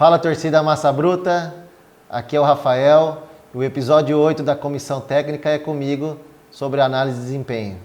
Fala, torcida Massa Bruta, aqui é o Rafael. O episódio 8 da Comissão Técnica é comigo sobre análise de desempenho.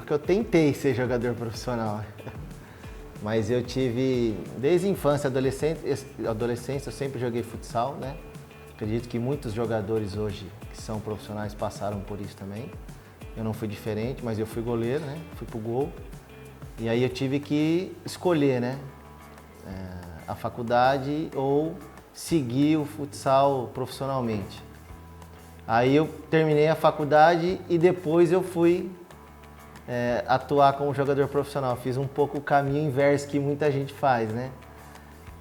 Eu tentei ser jogador profissional, mas eu tive, desde a infância e adolescência, eu sempre joguei futsal, né? Acredito que muitos jogadores hoje que são profissionais passaram por isso também. Eu não fui diferente, mas eu fui goleiro, né? Fui pro gol. E aí eu tive que escolher, né? A faculdade ou seguir o futsal profissionalmente. Aí eu terminei a faculdade e depois eu fui atuar como jogador profissional. Fiz um pouco o caminho inverso que muita gente faz, né?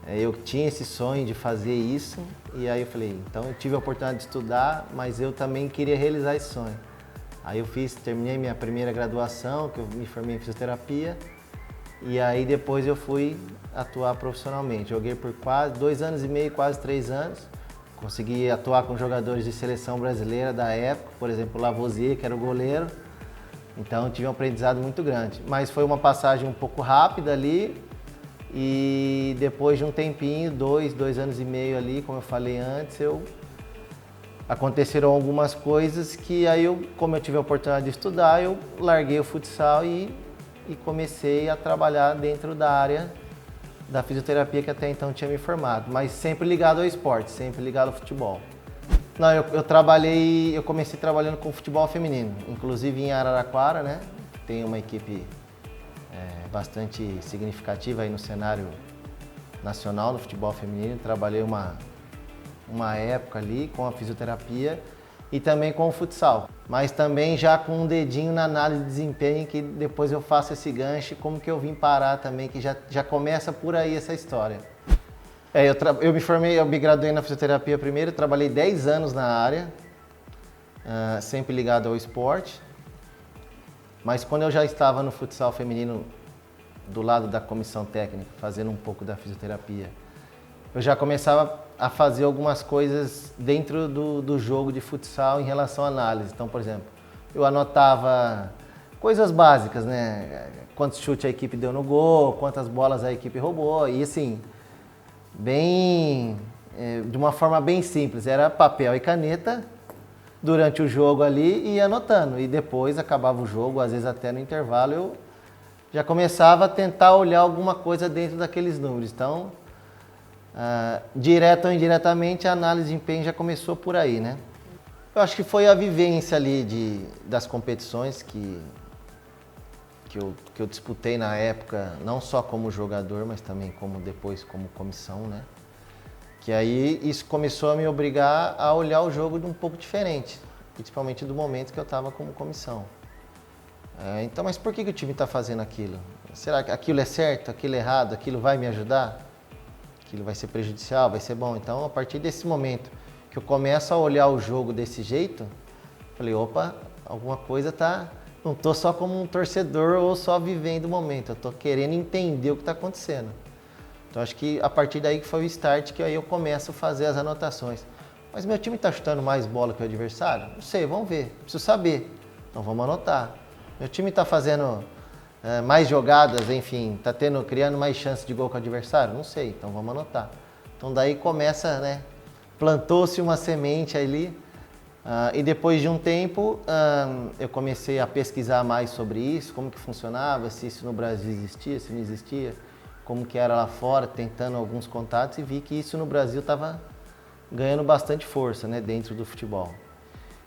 Eu tinha esse sonho de fazer isso e aí eu falei, então eu tive a oportunidade de estudar, mas eu também queria realizar esse sonho. Aí eu terminei minha primeira graduação, que eu me formei em fisioterapia, e aí depois eu fui atuar profissionalmente. Joguei por quase 2 anos e meio, quase 3 anos. Consegui atuar com jogadores de seleção brasileira da época, por exemplo, o Lavoisier, que era o goleiro. Então tive um aprendizado muito grande, mas foi uma passagem um pouco rápida ali e depois de um tempinho, 2 anos e meio ali, como eu falei antes, aconteceram algumas coisas que aí como eu tive a oportunidade de estudar, eu larguei o futsal e comecei a trabalhar dentro da área da fisioterapia que até então tinha me formado, mas sempre ligado ao esporte, sempre ligado ao futebol. Não, eu comecei trabalhando com futebol feminino, inclusive em Araraquara, né? Tem uma equipe bastante significativa aí no cenário nacional do futebol feminino. Trabalhei uma época ali com a fisioterapia e também com o futsal, mas também já com um dedinho na análise de desempenho, que depois eu faço esse gancho, como que eu vim parar também, que já começa por aí essa história. Eu me graduei na fisioterapia primeiro, trabalhei 10 anos na área, sempre ligado ao esporte, mas quando eu já estava no futsal feminino, do lado da comissão técnica, fazendo um pouco da fisioterapia, eu já começava a fazer algumas coisas dentro do jogo de futsal em relação à análise. Então, por exemplo, eu anotava coisas básicas, né? Quantos chutes a equipe deu no gol, quantas bolas a equipe roubou, e assim, de uma forma bem simples, era papel e caneta durante o jogo ali e ia anotando. E depois acabava o jogo, às vezes até no intervalo, eu já começava a tentar olhar alguma coisa dentro daqueles números. Então, direto ou indiretamente, a análise de desempenho já começou por aí, né? Eu acho que foi a vivência ali das competições que eu disputei na época, não só como jogador, mas também depois como comissão, né? Que aí isso começou a me obrigar a olhar o jogo de um pouco diferente, principalmente do momento que eu estava como comissão. Então, mas por que o time está fazendo aquilo? Será que aquilo é certo, aquilo é errado, aquilo vai me ajudar? Aquilo vai ser prejudicial, vai ser bom? Então, a partir desse momento que eu começo a olhar o jogo desse jeito, falei, opa, alguma coisa tá... Não estou só como um torcedor ou só vivendo o momento, eu estou querendo entender o que está acontecendo. Então acho que a partir daí que foi o start, que aí eu começo a fazer as anotações. Mas meu time está chutando mais bola que o adversário? Não sei, vamos ver, preciso saber. Então vamos anotar. Meu time está fazendo mais jogadas, enfim, está criando mais chances de gol que o adversário? Não sei, então vamos anotar. Então daí começa, né? Plantou-se uma semente ali. E depois de um tempo, eu comecei a pesquisar mais sobre isso, como que funcionava, se isso no Brasil existia, se não existia, como que era lá fora, tentando alguns contatos, e vi que isso no Brasil estava ganhando bastante força, né, dentro do futebol.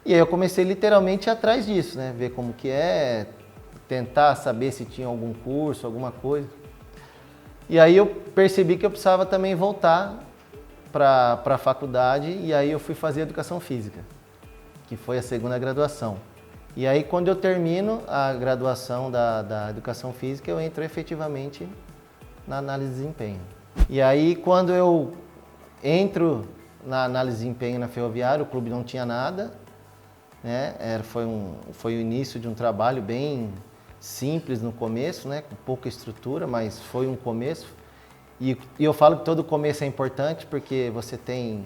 E aí eu comecei literalmente atrás disso, né, ver como que é, tentar saber se tinha algum curso, alguma coisa. E aí eu percebi que eu precisava também voltar para a faculdade, e aí eu fui fazer educação física, que foi a segunda graduação. E aí, quando eu termino a graduação da educação física, eu entro efetivamente na análise de desempenho. E aí, quando eu entro na análise de desempenho na Ferroviária, o clube não tinha nada, né? Foi o início de um trabalho bem simples no começo, né? Com pouca estrutura, mas foi um começo. E eu falo que todo começo é importante porque você tem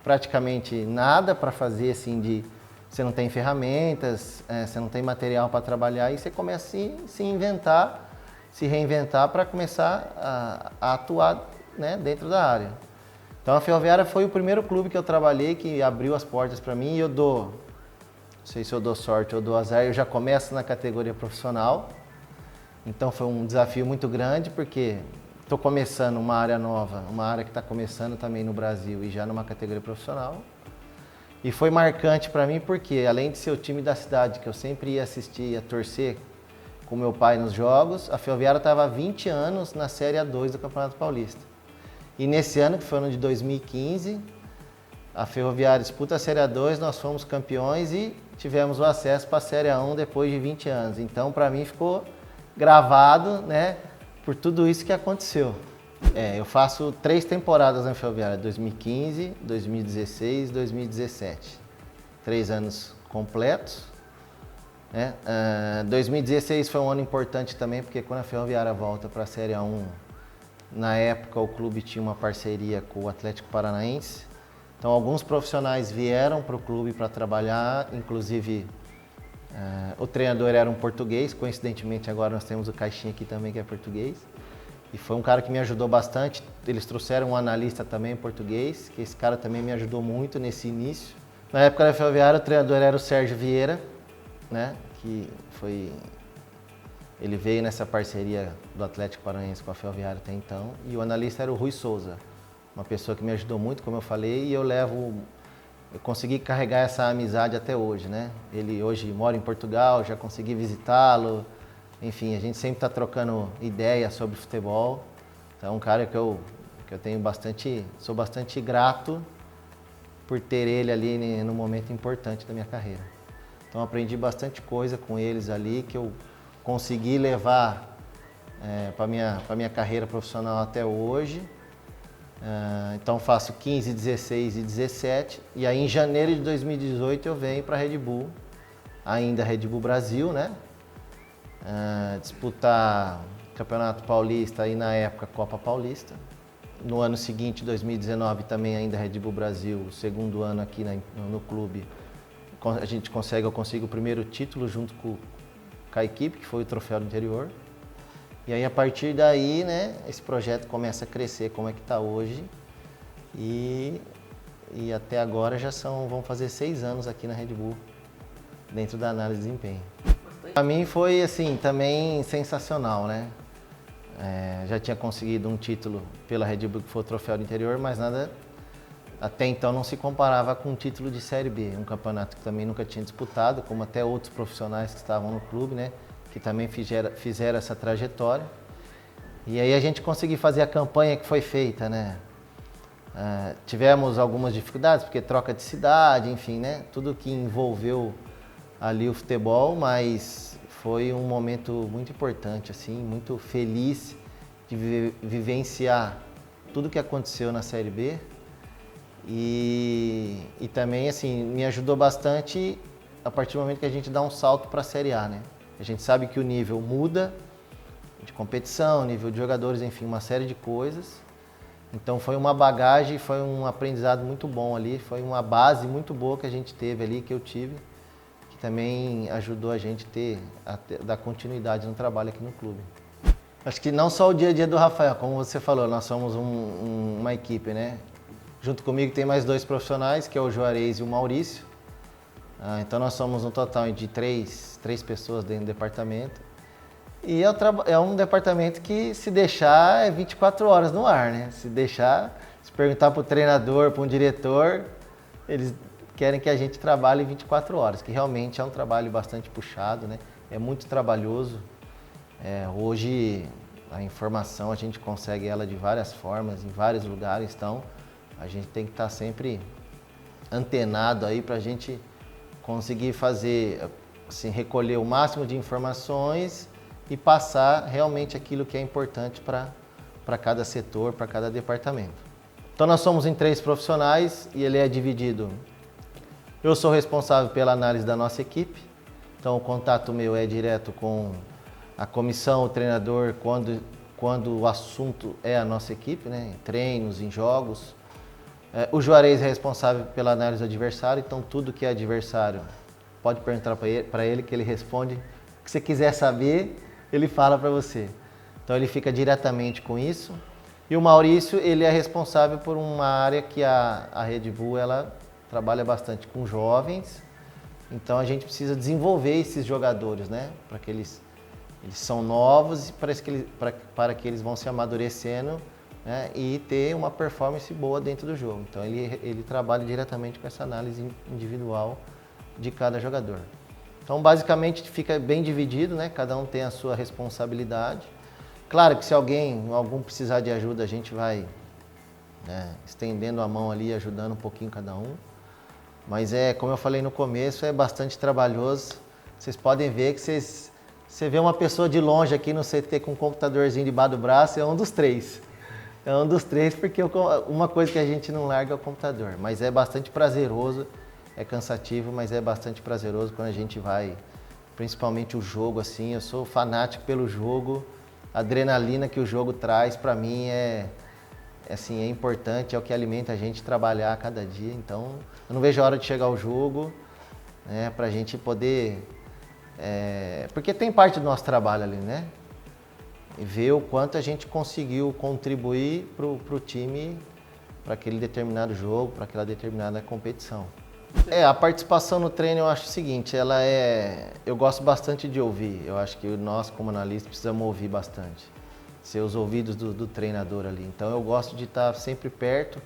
praticamente nada para fazer, assim, você não tem ferramentas, você não tem material para trabalhar e você começa a se reinventar para começar a atuar, né, dentro da área. Então a Ferroviária foi o primeiro clube que eu trabalhei, que abriu as portas para mim e não sei se eu dou sorte ou dou azar, eu já começo na categoria profissional. Então foi um desafio muito grande porque estou começando uma área nova, uma área que está começando também no Brasil e já numa categoria profissional. E foi marcante para mim porque, além de ser o time da cidade, que eu sempre ia assistir, ia torcer com meu pai nos jogos, a Ferroviária estava há 20 anos na Série A2 do Campeonato Paulista. E nesse ano, que foi o ano de 2015, a Ferroviária disputa a Série A2, nós fomos campeões e tivemos o acesso para a Série A1 depois de 20 anos. Então, para mim, ficou gravado, né, por tudo isso que aconteceu. Eu faço 3 temporadas na Ferroviária, 2015, 2016 e 2017. 3 anos completos. 2016 foi um ano importante também, porque quando a Ferroviária volta para a Série A1, na época o clube tinha uma parceria com o Atlético Paranaense. Então alguns profissionais vieram para o clube para trabalhar, inclusive o treinador era um português, coincidentemente agora nós temos o Caixinha aqui também que é português. E foi um cara que me ajudou bastante. Eles trouxeram um analista também português, que esse cara também me ajudou muito nesse início. Na época da Ferroviária, o treinador era o Sérgio Vieira, né? Ele veio nessa parceria do Atlético Paranaense com a Ferroviária até então. E o analista era o Rui Souza, uma pessoa que me ajudou muito, como eu falei, e eu consegui carregar essa amizade até hoje, né? Ele hoje mora em Portugal, já consegui visitá-lo. Enfim, a gente sempre está trocando ideias sobre futebol. Então é um cara que eu tenho sou bastante grato por ter ele ali no momento importante da minha carreira. Então aprendi bastante coisa com eles ali que eu consegui levar para minha carreira profissional até hoje. Então faço 15, 16 e 17 e aí em janeiro de 2018 eu venho para a Red Bull, ainda Red Bull Brasil, né? Disputar Campeonato Paulista e na época Copa Paulista. No ano seguinte, 2019, também ainda Red Bull Brasil, o segundo ano aqui no clube, eu consigo o primeiro título junto com a equipe, que foi o Troféu do Interior. E aí a partir daí, né, esse projeto começa a crescer como é que está hoje e até agora vão fazer 6 anos aqui na Red Bull, dentro da análise de desempenho. Para mim foi assim, também sensacional, né? Já tinha conseguido um título pela Red Bull que foi o Troféu do Interior, mas nada até então não se comparava com um título de Série B, um campeonato que também nunca tinha disputado, como até outros profissionais que estavam no clube, né? Que também fizeram essa trajetória. E aí a gente conseguiu fazer a campanha que foi feita, né? Tivemos algumas dificuldades, porque troca de cidade, enfim, né? Tudo que envolveu ali o futebol, mas foi um momento muito importante, assim, muito feliz de vivenciar tudo que aconteceu na Série B e também, assim, me ajudou bastante a partir do momento que a gente dá um salto para a Série A, né? A gente sabe que o nível muda de competição, nível de jogadores, enfim, uma série de coisas. Então foi uma bagagem, foi um aprendizado muito bom ali, foi uma base muito boa que a gente teve ali, que eu tive, que também ajudou a gente a dar continuidade no trabalho aqui no clube. Acho que não só o dia a dia do Rafael, como você falou, nós somos uma equipe, né? Junto comigo tem mais 2 profissionais, que é o Juarez e o Maurício. Então nós somos um total de 3 pessoas dentro do departamento. E é um departamento que, se deixar, é 24 horas no ar, né? Se perguntar para o treinador, para um diretor, eles querem que a gente trabalhe 24 horas, que realmente é um trabalho bastante puxado, né? É muito trabalhoso. Hoje a informação a gente consegue ela de várias formas, em vários lugares, então a gente tem que estar sempre antenado aí para a gente conseguir fazer, assim, recolher o máximo de informações e passar realmente aquilo que é importante para cada setor, para cada departamento. Então nós somos em 3 profissionais e ele é dividido Eu sou responsável pela análise da nossa equipe, então o contato meu é direto com a comissão, o treinador, quando o assunto é a nossa equipe, né? Em treinos, em jogos. O Juarez é responsável pela análise do adversário, então tudo que é adversário pode perguntar para ele que ele responde. O que você quiser saber, ele fala para você. Então ele fica diretamente com isso. E o Maurício, ele é responsável por uma área que a Red Bull ela trabalha bastante com jovens. Então a gente precisa desenvolver esses jogadores, né? Para que eles são novos e para que eles vão se amadurecendo, né? E ter uma performance boa dentro do jogo. Então ele trabalha diretamente com essa análise individual de cada jogador. Então basicamente fica bem dividido, né? Cada um tem a sua responsabilidade. Claro que se algum precisar de ajuda, a gente vai, né, estendendo a mão ali, ajudando um pouquinho cada um. Mas como eu falei no começo, é bastante trabalhoso. Vocês podem ver que você vê uma pessoa de longe aqui no CT com um computadorzinho debaixo do braço, é um dos três. É um dos três porque uma coisa que a gente não larga é o computador. Mas é bastante prazeroso, é cansativo, mas é bastante prazeroso quando a gente vai, principalmente o jogo, assim. Eu sou fanático pelo jogo. A adrenalina que o jogo traz, para mim, é importante, é o que alimenta a gente trabalhar a cada dia. Então, eu não vejo a hora de chegar ao jogo, né, para a gente poder... porque tem parte do nosso trabalho ali, né? E ver o quanto a gente conseguiu contribuir para o time, para aquele determinado jogo, para aquela determinada competição. A participação no treino, eu acho o seguinte, eu gosto bastante de ouvir. Eu acho que nós, como analistas, precisamos ouvir bastante. Ser os ouvidos do treinador ali. Então eu gosto de estar sempre perto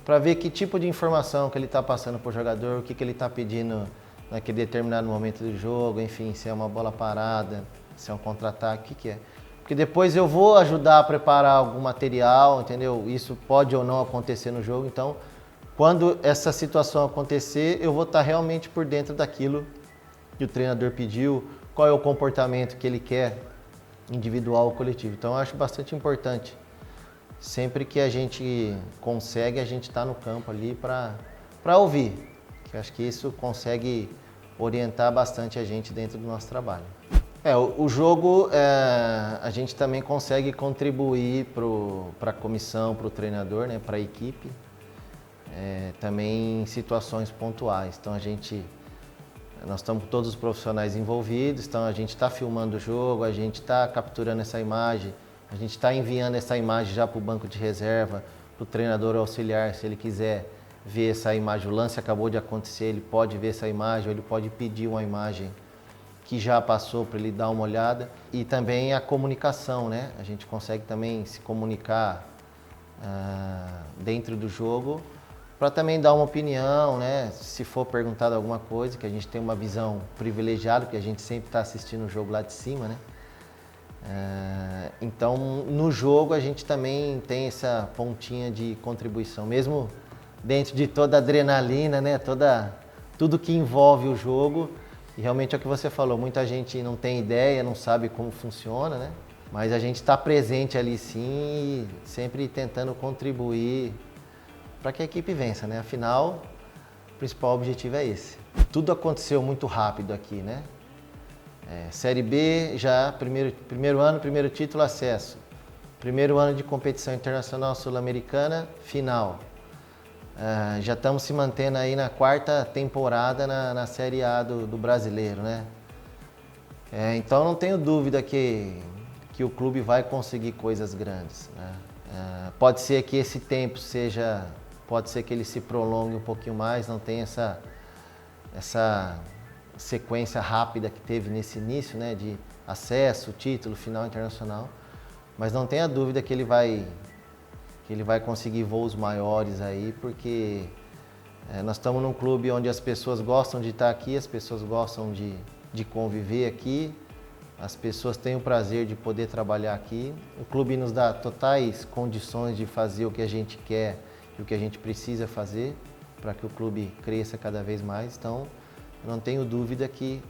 para ver que tipo de informação que ele está passando para o jogador, o que ele está pedindo naquele determinado momento do jogo, enfim, se é uma bola parada, se é um contra-ataque, o que é. Porque depois eu vou ajudar a preparar algum material, entendeu? Isso pode ou não acontecer no jogo, então quando essa situação acontecer, eu vou estar realmente por dentro daquilo que o treinador pediu, qual é o comportamento que ele quer, individual ou coletivo. Então eu acho bastante importante. Sempre que a gente consegue, a gente está no campo ali para ouvir. Que eu acho que isso consegue orientar bastante a gente dentro do nosso trabalho. O jogo, a gente também consegue contribuir para a comissão, para o treinador, né, para a equipe. Também em situações pontuais. Então nós estamos com todos os profissionais envolvidos, então a gente está filmando o jogo, a gente está capturando essa imagem, a gente está enviando essa imagem já para o banco de reserva, para o treinador auxiliar, se ele quiser ver essa imagem, o lance acabou de acontecer, ele pode ver essa imagem, ou ele pode pedir uma imagem que já passou para ele dar uma olhada. E também a comunicação, né? A gente consegue também se comunicar dentro do jogo, para também dar uma opinião, né? Se for perguntado alguma coisa, que a gente tem uma visão privilegiada, porque a gente sempre está assistindo o jogo lá de cima, né? Então, no jogo a gente também tem essa pontinha de contribuição, mesmo dentro de toda a adrenalina, né? Tudo que envolve o jogo. E realmente é o que você falou, muita gente não tem ideia, não sabe como funciona, né? Mas a gente está presente ali sim, sempre tentando contribuir para que a equipe vença, né? Afinal, o principal objetivo é esse. Tudo aconteceu muito rápido aqui, né? Série B, já primeiro ano, primeiro título, acesso. Primeiro ano de competição internacional sul-americana, final. Já estamos se mantendo aí na quarta temporada na Série A do brasileiro, né? Então não tenho dúvida que o clube vai conseguir coisas grandes, né? Pode ser que esse tempo pode ser que ele se prolongue um pouquinho mais, não tem essa sequência rápida que teve nesse início, né, de acesso, título, final internacional, mas não tenha dúvida que ele vai conseguir voos maiores aí, porque nós estamos num clube onde as pessoas gostam de estar aqui, as pessoas gostam de conviver aqui, as pessoas têm o prazer de poder trabalhar aqui, o clube nos dá totais condições de fazer o que a gente quer e o que a gente precisa fazer para que o clube cresça cada vez mais. Então, eu não tenho dúvida que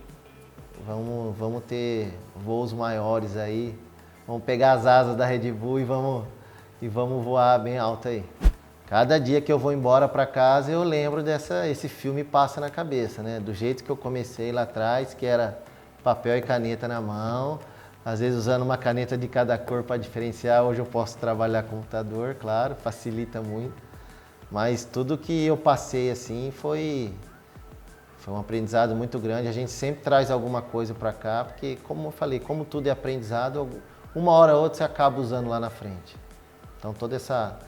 vamos ter voos maiores aí, vamos pegar as asas da Red Bull e vamos voar bem alto aí. Cada dia que eu vou embora para casa, eu lembro esse filme passa na cabeça, né? Do jeito que eu comecei lá atrás, que era papel e caneta na mão, às vezes usando uma caneta de cada cor para diferenciar. Hoje eu posso trabalhar com computador, claro, facilita muito. Mas tudo que eu passei assim foi um aprendizado muito grande. A gente sempre traz alguma coisa para cá, porque como eu falei, como tudo é aprendizado, uma hora ou outra você acaba usando lá na frente. Então toda essa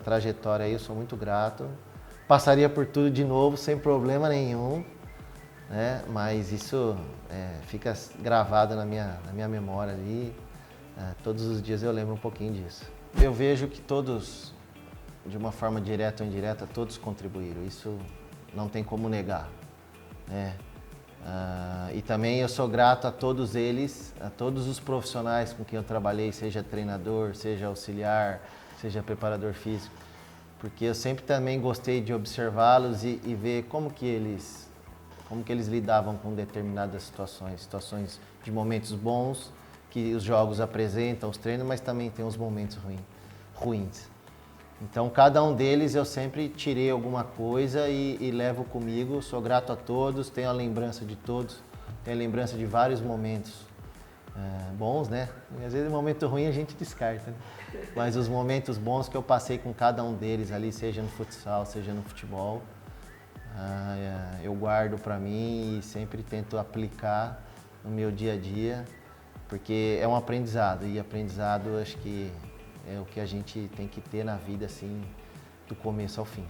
trajetória aí eu sou muito grato. Passaria por tudo de novo sem problema nenhum, né? Mas isso fica gravado na minha memória ali. Todos os dias eu lembro um pouquinho disso. Eu vejo que todos, de uma forma direta ou indireta, todos contribuíram. Isso não tem como negar, né? E também eu sou grato a todos eles, a todos os profissionais com quem eu trabalhei, seja treinador, seja auxiliar, seja preparador físico, porque eu sempre também gostei de observá-los e ver como que eles lidavam com determinadas situações de momentos bons que os jogos apresentam, os treinos, mas também tem os momentos ruins. Então, cada um deles eu sempre tirei alguma coisa e levo comigo. Sou grato a todos, tenho a lembrança de todos, tenho a lembrança de vários momentos bons, né? E às vezes o momento ruim a gente descarta, né? Mas os momentos bons que eu passei com cada um deles ali, seja no futsal, seja no futebol, eu guardo para mim e sempre tento aplicar no meu dia a dia, porque é um aprendizado, e aprendizado acho que é o que a gente tem que ter na vida, assim, do começo ao fim.